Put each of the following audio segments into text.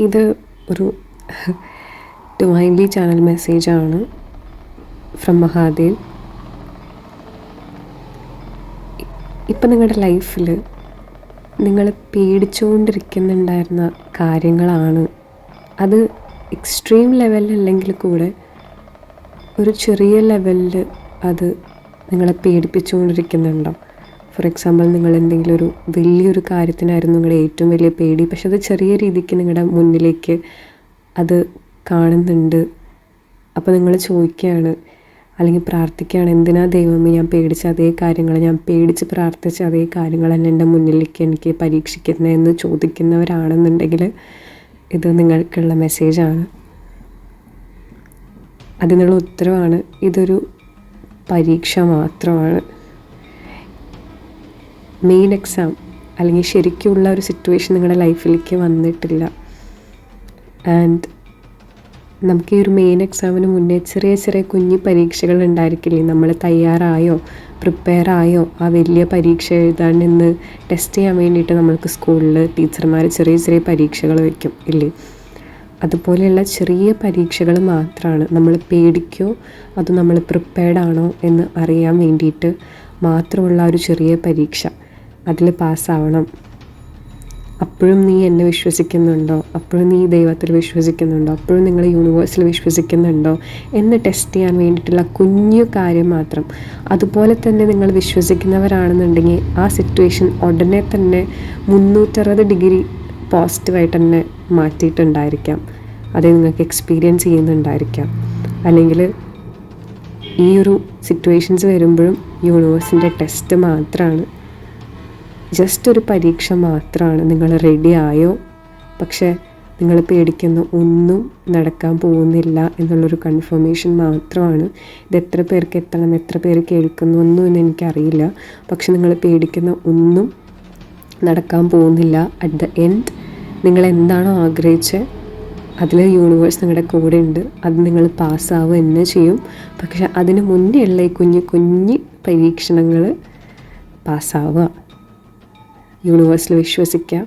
ഇത് ഒരു divinely channel മെസ്സേജാണ് ഫ്രം മഹാദേവ്. ഇപ്പം നിങ്ങളുടെ ലൈഫിൽ നിങ്ങൾ പേടിച്ചുകൊണ്ടിരിക്കുന്നുണ്ടായിരുന്ന കാര്യങ്ങളാണ്, അത് എക്സ്ട്രീം ലെവലിലല്ലെങ്കിൽ കൂടെ ഒരു ചെറിയ ലെവലിൽ അത് നിങ്ങളെ പേടിപ്പിച്ചുകൊണ്ടിരിക്കുന്നുണ്ടോ? ഫോർ എക്സാമ്പിൾ, നിങ്ങൾ എന്തെങ്കിലും ഒരു വലിയൊരു കാര്യത്തിനായിരുന്നു നിങ്ങളുടെ ഏറ്റവും വലിയ പേടി, പക്ഷെ അത് ചെറിയ രീതിക്ക് നിങ്ങളുടെ മുന്നിലേക്ക് അത് കാണുന്നുണ്ട്. അപ്പോൾ നിങ്ങൾ ചോദിക്കുകയാണ് അല്ലെങ്കിൽ പ്രാർത്ഥിക്കുകയാണ്, എന്തിനാ ദൈവമേ ഞാൻ പേടിച്ച അതേ കാര്യങ്ങൾ, ഞാൻ പേടിച്ച് പ്രാർത്ഥിച്ച അതേ കാര്യങ്ങൾ തന്നെ എൻ്റെ മുന്നിലേക്ക് എനിക്ക് പരീക്ഷിക്കുന്നതെന്ന് ചോദിക്കുന്നവരാണെന്നുണ്ടെങ്കിൽ ഇത് നിങ്ങൾക്കുള്ള മെസ്സേജാണ്. അതിനുള്ള ഉത്തരവാണ്, ഇതൊരു പരീക്ഷ മാത്രമാണ്. മെയിൻ എക്സാം അല്ലെങ്കിൽ ശരിക്കുള്ള ഒരു സിറ്റുവേഷൻ നിങ്ങളുടെ ലൈഫിലേക്ക് വന്നിട്ടില്ല. ആൻഡ് നമുക്ക് ഈ ഒരു മെയിൻ എക്സാമിന് മുന്നേ ചെറിയ ചെറിയ കുഞ്ഞു പരീക്ഷകൾ ഉണ്ടായിരിക്കില്ലേ? നമ്മൾ തയ്യാറായോ, പ്രിപ്പയർ ആയോ ആ വലിയ പരീക്ഷ എഴുതാൻ എന്ന് ടെസ്റ്റ് ചെയ്യാൻ വേണ്ടിയിട്ട് നമ്മൾക്ക് സ്കൂളിൽ ടീച്ചർമാർ ചെറിയ ചെറിയ പരീക്ഷകൾ വയ്ക്കും ഇല്ലേ? അതുപോലെയുള്ള ചെറിയ പരീക്ഷകൾ മാത്രമാണ്. നമ്മൾ പേടിക്കോ അതോ നമ്മൾ പ്രിപ്പയർഡ് ആണോ എന്ന് അറിയാൻ വേണ്ടിയിട്ട് മാത്രമുള്ള ഒരു ചെറിയ പരീക്ഷ. അതിൽ പാസ്സാവണം. അപ്പോഴും നീ എന്നെ വിശ്വസിക്കുന്നുണ്ടോ, അപ്പോഴും നീ ദൈവത്തിൽ വിശ്വസിക്കുന്നുണ്ടോ, അപ്പോഴും നിങ്ങൾ യൂണിവേഴ്സിൽ വിശ്വസിക്കുന്നുണ്ടോ എന്ന് ടെസ്റ്റ് ചെയ്യാൻ വേണ്ടിയിട്ടുള്ള കുഞ്ഞു കാര്യം മാത്രം. അതുപോലെ തന്നെ നിങ്ങൾ വിശ്വസിക്കുന്നവരാണെന്നുണ്ടെങ്കിൽ ആ സിറ്റുവേഷൻ ഉടനെ തന്നെ 360 ഡിഗ്രി പോസിറ്റീവായിട്ട് തന്നെ മാറ്റിയിട്ടുണ്ടായിരിക്കാം. അത് നിങ്ങൾക്ക് എക്സ്പീരിയൻസ് ചെയ്യുന്നുണ്ടായിരിക്കാം. അല്ലെങ്കിൽ ഈ ഒരു സിറ്റുവേഷൻസ് വരുമ്പോഴും യൂണിവേഴ്സിൻ്റെ ടെസ്റ്റ് മാത്രമാണ്, ജസ്റ്റ് ഒരു പരീക്ഷ മാത്രമാണ്. നിങ്ങൾ റെഡി ആയോ? പക്ഷേ നിങ്ങൾ പേടിക്കുന്ന ഒന്നും നടക്കാൻ പോകുന്നില്ല എന്നുള്ളൊരു കൺഫർമേഷൻ മാത്രമാണ്. ഇത് എത്ര പേർക്ക് എത്തണം, എത്ര പേര് കേൾക്കുന്നു ഒന്നും എനിക്കറിയില്ല. പക്ഷെ നിങ്ങൾ പേടിക്കുന്ന ഒന്നും നടക്കാൻ പോകുന്നില്ല. അറ്റ് ദ എൻഡ് നിങ്ങൾ എന്താണോ ആഗ്രഹിച്ചത് അതിൽ യൂണിവേഴ്സ് നിങ്ങളുടെ കൂടെ ഉണ്ട്. അത് നിങ്ങൾ പാസ്സാവുക തന്നെ ചെയ്യും. പക്ഷെ അതിന് മുന്നേ ഉള്ള ഈ കുഞ്ഞു കുഞ്ഞു പരീക്ഷണങ്ങൾ പാസ്സാവുക, യൂണിവേഴ്സിൽ വിശ്വസിക്കുക,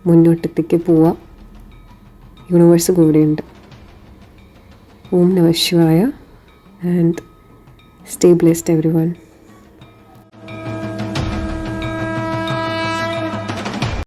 മുന്നോട്ടത്തേക്ക് പോവുക. യൂണിവേഴ്സ് കൂടെയുണ്ട്. ഓം നമഃ ശിവായ ആൻഡ് സ്റ്റേ ബ്ലെസ്ഡ് എവരിവൺ.